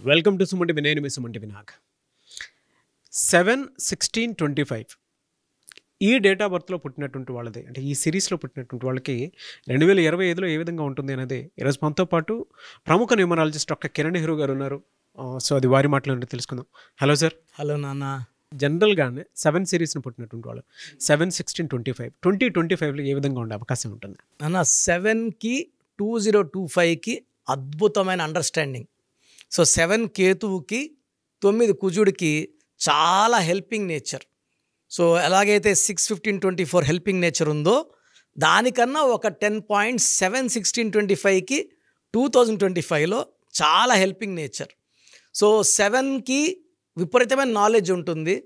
Welcome to సుమంటి Vinay మీ సుమంటి వినాగ్ 7/16/25 ఈ date of బర్త్లో పుట్టినటువంటి వాళ్ళది అంటే ఈ సిరీస్లో పుట్టినటువంటి వాళ్ళకి 2025లో ఏ విధంగా ఉంటుంది అనేది ఈరోజు మనతో పాటు ప్రముఖ న్యూమరాలజిస్ట్ డాక్టర్ కిరణ్ నెహ్రూ గారు ఉన్నారు. సో అది వారి మాటలు తెలుసుకుందాం. Hello sir. హలో నాన్న. జనరల్గానే 7 సిరీస్ని పుట్టినటువంటి వాళ్ళు 7/16/25 2025లో ఏ విధంగా ఉండే అవకాశం ఉంటుంది నాన్న? 7కి 2025కి అద్భుతమైన అండర్స్టాండింగ్. సో 7 కేతువుకి 9 కుజుడికి చాలా హెల్పింగ్ నేచర్. సో ఎలాగైతే 6/15/24 హెల్పింగ్ నేచర్ ఉందో దానికన్నా ఒక 10 పాయింట్స్ 7/16/25కి 2025లో చాలా హెల్పింగ్ నేచర్. సో 7కి విపరీతమైన నాలెడ్జ్ ఉంటుంది.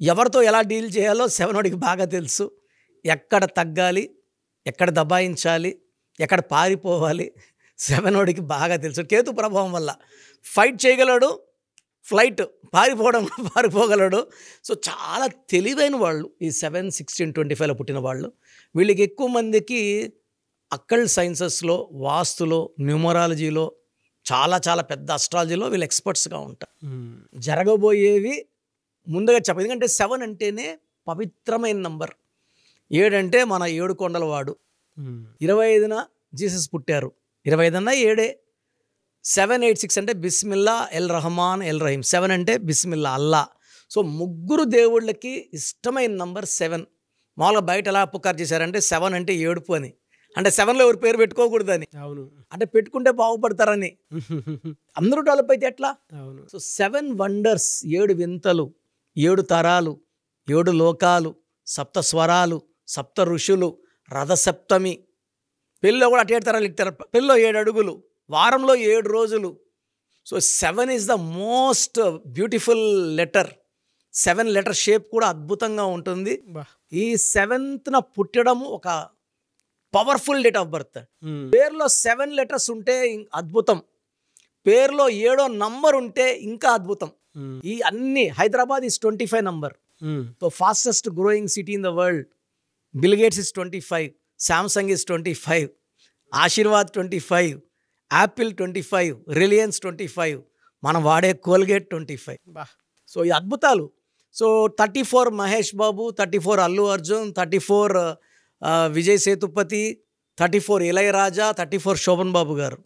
ఎవరితో ఎలా డీల్ చేయాలో 7 వాడికి బాగా తెలుసు. ఎక్కడ తగ్గాలి, ఎక్కడ దబాయించాలి, ఎక్కడ పారిపోవాలి 7 వాడికి బాగా తెలుసు. కేతు ప్రభావం వల్ల ఫైట్ చేయగలడు, ఫ్లైట్ పారిపోగలడు. సో చాలా తెలివైన వాళ్ళు ఈ 7/16/25లో పుట్టిన వాళ్ళు. వీళ్ళకి ఎక్కువ మందికి అక్కల్ట్ సైన్సెస్లో, వాస్తులో, న్యూమరాలజీలో, చాలా చాలా పెద్ద అస్ట్రాలజీలో వీళ్ళు ఎక్స్పర్ట్స్గా ఉంటారు. జరగబోయేవి ముందుగా చెప్పదు. ఎందుకంటే 7 అంటేనే పవిత్రమైన నంబర్. 7 అంటే మన 7 కొండల వాడు. 25న జీసస్ పుట్టారు. 25 అన్నా 7. 786 అంటే బిస్మిల్లా ఎల్ రహమాన్ ఎల్ రహీం. 7 అంటే బిస్మిల్లా అల్లా. సో ముగ్గురు దేవుళ్ళకి ఇష్టమైన నంబర్ 7. మామూలుగా బయట ఎలా పుకారు చేశారంటే 7 అంటే ఏడుపు అని. అంటే 7లో ఎవరి పేరు పెట్టుకోకూడదని. అవును. అంటే పెట్టుకుంటే బాగుపడతారని. అందరూ డెవలప్ అయితే ఎట్లా? అవును. సో 7 వండర్స్, 7 వింతలు, 7 తరాలు, 7 లోకాలు, 7 స్వరాలు, 7 ఋషులు, రథసప్తమి. పెళ్ళిలో కూడా అటు 7 తరాలు ఇస్తారు. పెళ్ళిలో 7 అడుగులు, వారంలో 7 రోజులు. So 7 is the most beautiful letter. 7 letter shape కూడా అద్భుతంగా ఉంటుంది. ఈ 7న పుట్టడము ఒక పవర్ఫుల్ డేట్ ఆఫ్ బర్త్. పేరులో 7 లెటర్స్ ఉంటే అద్భుతం. పేరులో 7వ నంబర్ ఉంటే ఇంకా అద్భుతం. ఈ అన్ని Hyderabad is 25 number. So fastest growing city in the world. Bill Gates is 25, Samsung is 25, Aashirvaad 25, Apple 25, Reliance 25, మనం వాడే కోల్గేట్ 25. సో ఈ అద్భుతాలు. So 34 Mahesh Babu, 34 Allu Arjun, 34 Vijay Sethupathi, 34 Ilaiyaraaja, 34 Sobhan Babu garu,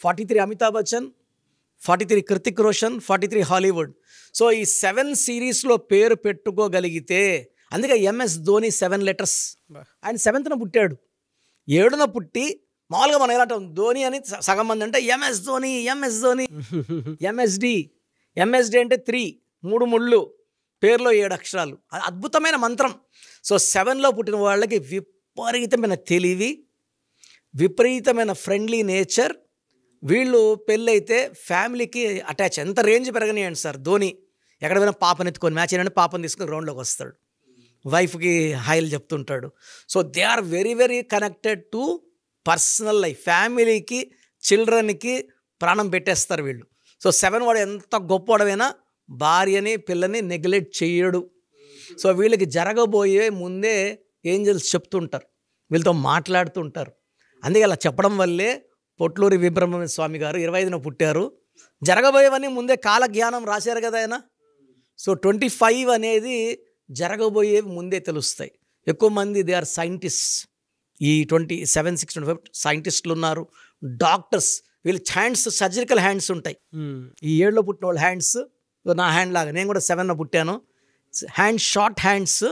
43 Amitabh Bachchan, 43 Hrithik Roshan, 43 Hollywood. So ఈ 7 సిరీస్లో పేరు పెట్టుకోగలిగితే, అందుకే ఎంఎస్ ధోని 7 లెటర్స్. ఆయన 7న పుట్టాడు. 7న పుట్టి మామూలుగా మనం ఎలా అంటాం ధోని అని సగం మంది అంటే MS Dhoni, MS Dhoni, MSD అంటే 3 ముళ్ళు, పేరులో 7 అక్షరాలు. అద్భుతమైన మంత్రం. సో 7లో పుట్టిన వాళ్ళకి విపరీతమైన తెలివి, విపరీతమైన ఫ్రెండ్లీ నేచర్. వీళ్ళు పెళ్ళైతే ఫ్యామిలీకి అటాచ్. ఎంత రేంజ్ పెరగనియండి సార్. ధోని ఎక్కడ పోయినా పాపని ఎత్తుకొని, మ్యాచ్ అయినా పాపని తీసుకొని గ్రౌండ్లోకి వస్తాడు. వైఫ్కి హాయిలు చెప్తుంటాడు. So they are very very connected to personal life. ఫ్యామిలీకి, చిల్డ్రన్కి ప్రాణం పెట్టేస్తారు వీళ్ళు. సో 7 వాడు ఎంత గొప్పవాడైనా భార్యని, పిల్లని నెగ్లెక్ట్ చేయడు. సో వీళ్ళకి జరగబోయే ముందే ఏంజల్స్ చెప్తుంటారు, వీళ్ళతో మాట్లాడుతుంటారు. అందుకే అలా చెప్పడం వల్లే పొట్లూరి వీరబ్రహ్మణ్య స్వామి గారు 25న పుట్టారు. జరగబోయేవన్నీ ముందే కాలజ్ఞానం రాశారు కదా ఆయన. సో 25 అనేది జరగబోయేవి ముందే తెలుస్తాయి. ఎక్కువ మంది దే ఆర్ సైంటిస్ట్. ఈ 7/6/25 సైంటిస్టులు ఉన్నారు, డాక్టర్స్. వీళ్ళ హ్యాండ్స్ సర్జికల్ హ్యాండ్స్ ఉంటాయి. ఈ 7లో పుట్టిన వాళ్ళ హ్యాండ్స్ నా హ్యాండ్ లాగా. నేను కూడా 7న పుట్టాను. షార్ట్ హ్యాండ్స్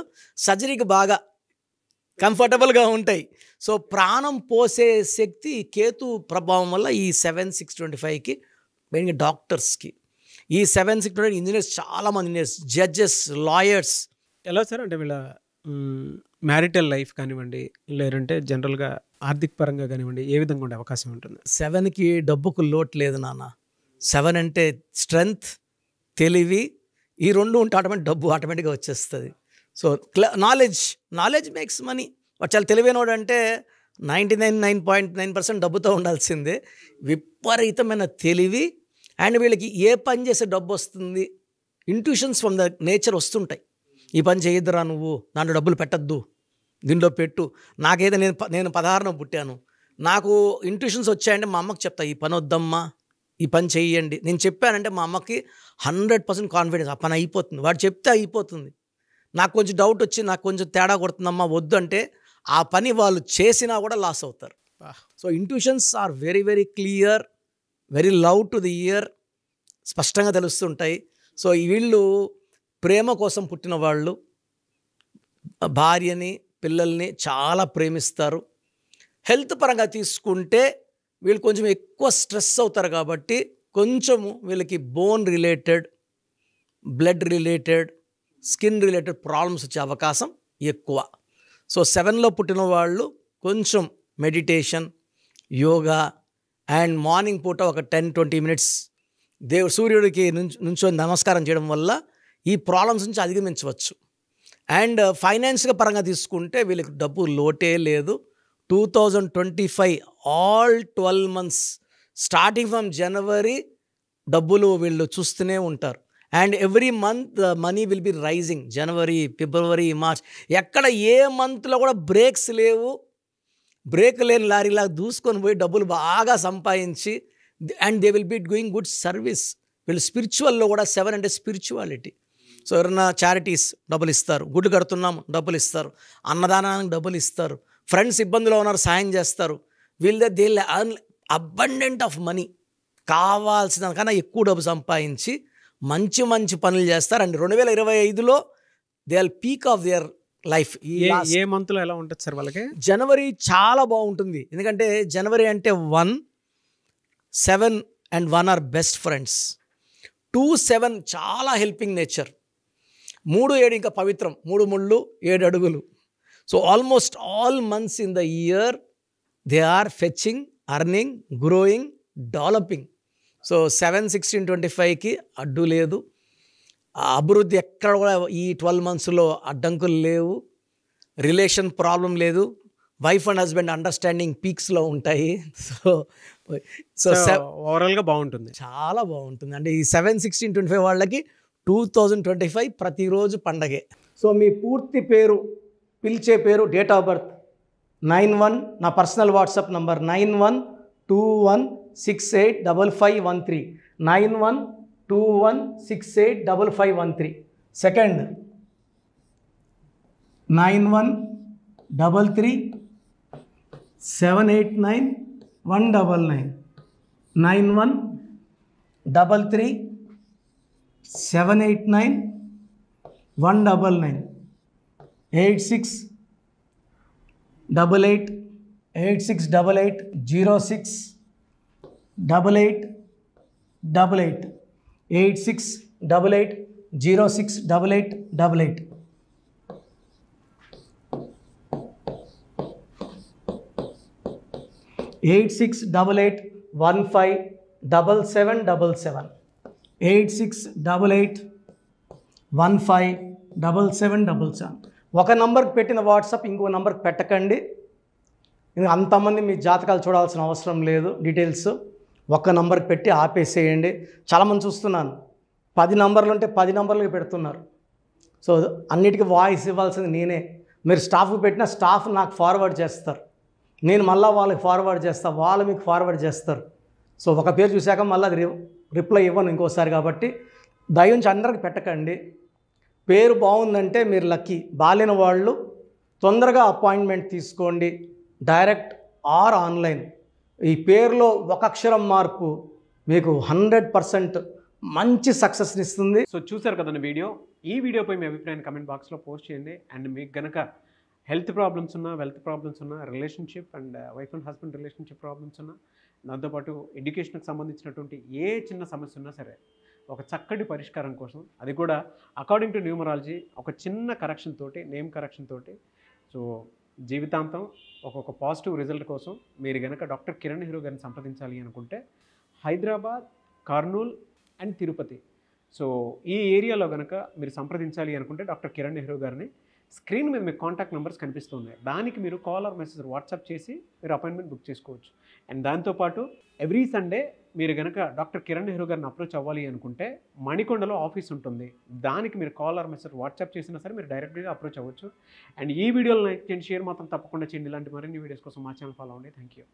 సర్జరీకి బాగా కంఫర్టబుల్గా ఉంటాయి. సో ప్రాణం పోసే శక్తి కేతు ప్రభావం వల్ల ఈ 7/6/25కి మెయిన్గా డాక్టర్స్కి. ఈ 7/6/25 ఇంజనీర్స్, చాలామంది ఇంజనీర్స్, జడ్జెస్, లాయర్స్. ఎలా సార్ అంటే వీళ్ళ మ్యారిటల్ లైఫ్ కానివ్వండి, లేదంటే జనరల్గా ఆర్థిక పరంగా కానివ్వండి, ఏ విధంగా ఉండే అవకాశం ఉంటుంది? 7కి డబ్బుకు లోటు లేదు నాన్న. 7 అంటే స్ట్రెంగ్త్, తెలివి, ఈ 2 ఉంటే డబ్బు ఆటోమేటిక్గా వచ్చేస్తుంది. So knowledge makes money. వాడు చాలా తెలివైనవాడు అంటే 99.9% డబ్బుతో ఉండాల్సిందే. విపరీతమైన తెలివి. అండ్ వీళ్ళకి ఏ పని చేసే డబ్బు వస్తుంది, ఇంట్యూషన్స్ ఫ్రమ్ ద నేచర్ వస్తుంటాయి. ఈ పని చేయొద్దురా, నువ్వు దాంట్లో డబ్బులు పెట్టద్దు, దీనిలో పెట్టు. నాకైతే నేను 16న పుట్టాను. నాకు ఇంట్యూషన్స్ వచ్చాయంటే మా అమ్మకి చెప్తా, ఈ పని వద్దమ్మా, ఈ పని చెయ్యండి. నేను చెప్పానంటే మా అమ్మకి 100% కాన్ఫిడెన్స్, ఆ పని అయిపోతుంది. వాడు చెప్తే అయిపోతుంది. నాకు కొంచెం డౌట్ వచ్చి నాకు కొంచెం తేడా కొడుతుందమ్మా వద్దు అంటే ఆ పని వాళ్ళు చేసినా కూడా లాస్ అవుతారు. So intuitions are very very clear, very love to the year, స్పష్టంగా తెలుస్తుంటాయి. సో వీళ్ళు ప్రేమ కోసం పుట్టిన వాళ్ళు, భార్యని పిల్లల్ని చాలా ప్రేమిస్తారు. హెల్త్ పరంగా తీసుకుంటే వీళ్ళు కొంచెం ఎక్కువ స్ట్రెస్ అవుతారు కాబట్టి కొంచెము వీళ్ళకి bone related, blood related, skin related problems వచ్చే అవకాశం ఎక్కువ. సో 7లో పుట్టిన వాళ్ళు కొంచెం మెడిటేషన్, యోగా అండ్ మార్నింగ్ పూట ఒక 10-20 మినిట్స్ సూర్యుడికి నుంచొని నమస్కారం చేయడం వల్ల ఈ ప్రాబ్లమ్స్ నుంచి అధిగమించవచ్చు. అండ్ ఫైనాన్స్గా పరంగా తీసుకుంటే వీళ్ళకి డబ్బు లోటే లేదు. 2025 all 12 months starting from January డబ్బులు వీళ్ళు చూస్తూనే ఉంటారు. And every month money will be rising. జనవరి, ఫిబ్రవరి, మార్చ్ ఎక్కడ ఏ మంత్లో కూడా బ్రేక్స్ లేవు. బ్రేక్ లేని లారీలాగా దూసుకొని పోయి డబ్బులు బాగా సంపాదించి and they will be doing good service. వీళ్ళు స్పిరిచువల్లో కూడా 7 అంటే స్పిరిచువాలిటీ. సో ఎవరైనా చారిటీస్ డబ్బులు ఇస్తారు, గుడ్లు కడుతున్నాము డబ్బులు ఇస్తారు, అన్నదానానికి డబ్బులు ఇస్తారు, ఫ్రెండ్స్ ఇబ్బందులో ఉన్నారు సాయం చేస్తారు. వీళ్ళ దే అబండెంట్ ఆఫ్ మనీ, కావాల్సిన కన్నా ఎక్కువ డబ్బు సంపాదించి మంచి మంచి పనులు చేస్తారు. అండ్ 2025లో they are peak of their life. ఏ మంత్లో ఎలా ఉంటుంది సార్ వాళ్ళకి? జనవరి చాలా బాగుంటుంది. ఎందుకంటే జనవరి అంటే 1, 7 అండ్ 1 ఆర్ బెస్ట్ ఫ్రెండ్స్. 2, 7 చాలా హెల్పింగ్ నేచర్. 3, 7 ఇంకా పవిత్రం. 3 ముళ్ళు 7 అడుగులు. So almost all months in the year they are fetching, earning, growing, developing. So 7, 16, 25కి అడ్డు లేదు. అభివృద్ధి ఎక్కడ కూడా ఈ 12 monthsలో అడ్డంకులు లేవు. రిలేషన్ ప్రాబ్లం లేదు. వైఫ్ అండ్ హస్బెండ్ అండర్స్టాండింగ్ పీక్స్లో ఉంటాయి. సో ఓవరాల్గా బాగుంటుంది, చాలా బాగుంటుంది. అంటే ఈ 7, 16, 25 వాళ్ళకి 2025 ప్రతిరోజు పండగే. సో మీ పూర్తి పేరు, పిలిచే పేరు, డేట్ ఆఫ్ బర్త్ 91, నా personal WhatsApp number 9121685513, 9121685513. Second 9133789199, 9133789199, 868886880688, 8688068888. Eight 8688157777, 8688157777. ఒక నంబర్కి పెట్టిన వాట్సాప్ ఇంకో నంబర్కి పెట్టకండి. అంతమంది మీ జాతకాలు చూడాల్సిన అవసరం లేదు. డీటెయిల్స్ ఒక్క నంబర్కి పెట్టి ఆపేసేయండి. చాలామంది చూస్తున్నాను 10 నంబర్లు ఉంటే 10 నంబర్లకి పెడుతున్నారు. సో అన్నిటికీ వాయిస్ ఇవ్వాల్సింది నేనే. మీరు స్టాఫ్కి పెట్టిన స్టాఫ్ నాకు ఫార్వర్డ్ చేస్తారు, నేను మళ్ళీ వాళ్ళకి ఫార్వర్డ్ చేస్తాను, వాళ్ళు మీకు ఫార్వర్డ్ చేస్తారు. సో ఒక పేరు చూశాక మళ్ళీ అది రిప్లై ఇవ్వను ఇంకోసారి. కాబట్టి దయించి అందరికి పెట్టకండి. పేరు బాగుందంటే మీరు లక్కీ. బాలేని వాళ్ళు తొందరగా అపాయింట్మెంట్ తీసుకోండి, డైరెక్ట్ ఆర్ ఆన్లైన్. ఈ పేరులో ఒక అక్షరం మార్పు మీకు 100% మంచి సక్సెస్ని ఇస్తుంది. సో చూసారు కదండి వీడియో. ఈ వీడియోపై మీ అభిప్రాయాన్ని కమెంట్ బాక్స్లో పోస్ట్ చేయండి. అండ్ మీకు కనుక హెల్త్ ప్రాబ్లమ్స్ ఉన్నా, వెల్త్ ప్రాబ్లమ్స్ ఉన్నా, relationship and wife and husband relationship problems ఉన్నా, దాంతోపాటు ఎడ్యుకేషన్కి సంబంధించినటువంటి ఏ చిన్న సమస్య ఉన్నా సరే ఒక చక్కటి పరిష్కారం కోసం, అది కూడా అకార్డింగ్ టు న్యూమరాలజీ, ఒక చిన్న కరెక్షన్ తోటి, నేమ్ కరెక్షన్ తోటి, సో జీవితాంతం ఒక పాజిటివ్ రిజల్ట్ కోసం మీరు కనుక డాక్టర్ కిరణ్ నెహ్రూ గారిని సంప్రదించాలి అనుకుంటే హైదరాబాద్, కర్నూల్ అండ్ తిరుపతి, సో ఈ ఏరియాలో కనుక మీరు సంప్రదించాలి అనుకుంటే డాక్టర్ కిరణ్ నెహ్రూ గారిని స్క్రీన్ మీద మీకు కాంటాక్ట్ నెంబర్స్ కనిపిస్తున్నాయి. దానికి మీరు కాల్ ఆర్ మెసేజ్ వాట్సాప్ చేసి మీరు అపాయింట్మెంట్ బుక్ చేసుకోవచ్చు. అండ్ దాంతోపాటు ఎవ్రీ సండే మీరు కనుక డాక్టర్ కిరణ్ నెహ్రూ గారిని అప్రోచ్ అవ్వాలి అనుకుంటే మణికొండలో ఆఫీస్ ఉంటుంది. దానికి మీరు కాల్ ఆర్ మెసేజ్ వాట్సాప్ చేసినా సరే మీరు డైరెక్ట్గా అప్రోచ్ అవ్వచ్చు. అండ్ ఈ వీడియోలో లైక్ చేయండి, షేర్ మాత్రం తప్పకుండా చేయండి. ఇలాంటి మరిన్ని వీడియోస్ కోసం మా ఛానల్ ఫాలో అవ్వండి. Thank you.